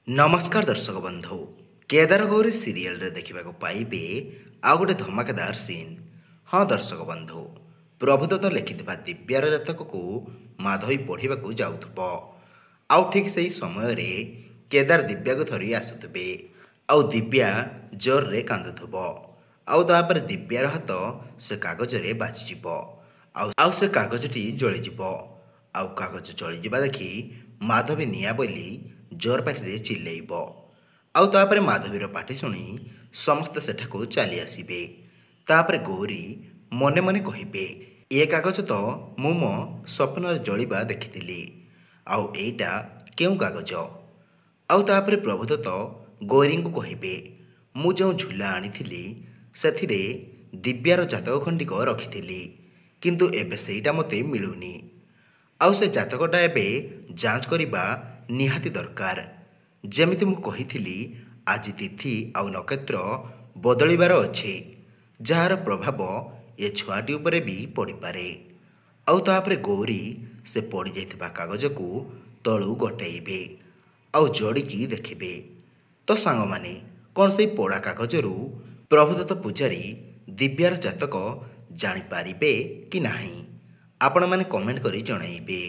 नमस्कार दर्शक बंधु केदार गौरी सीरियल रे देखा पाइबे आउ गोटे धमाकेदार सीन। हाँ दर्शक बंधु प्रभुदत्त लिखिथिबा दिव्यार जातक को माधवी पढ़ा जाउथबो आउ ठीक से समय रे केदार दिव्या को धरी आसुथबे आउ दिव्या जोर रे कांदुथबो आउ तापर दिव्यार हाथ से कागज रे बाजिजिबो आउ से कागजटी जलिजिबो आउ कागज जलिजिबा देखि माधवी निया बोली जोर पाटी चिल्लैब आउ तापर माधवीर पाटी शुणी समस्ते सेठाकू चली आसबे। तापर गौरी मने मने कहिबे ए कागज तो मु मो स्वप्न जलिबा देखिथिली आउ एटा केउ कागज। आउ तापर प्रभुदत्त गौरी को कहिबे मु जो झूला आनिथिली सेथिरे दिव्यार जातक खंडिक रखिथिली किंतु एबे सेटा मते मिलुनी आउ से जातकटा एबे जांच करिबा निहाती दरकार। जेमिति मु कहिथिली आज तिथि आउ नक्षत्र बदलिबार अछि जार प्रभाव ए छुआटी उपरे भी पड़ी पारे। आउ तापर गौरी से पड़ी जाइथिबा कागज को तळु गटाइबे आउ जोड़िकी देखिबे तो सांग माने कौन से पोड़ा कागजरू प्रभुदत्त पूजारी दिव्यार जातक जानी पारिबे कि नाही आपण माने कमेंट करी जणाइबे।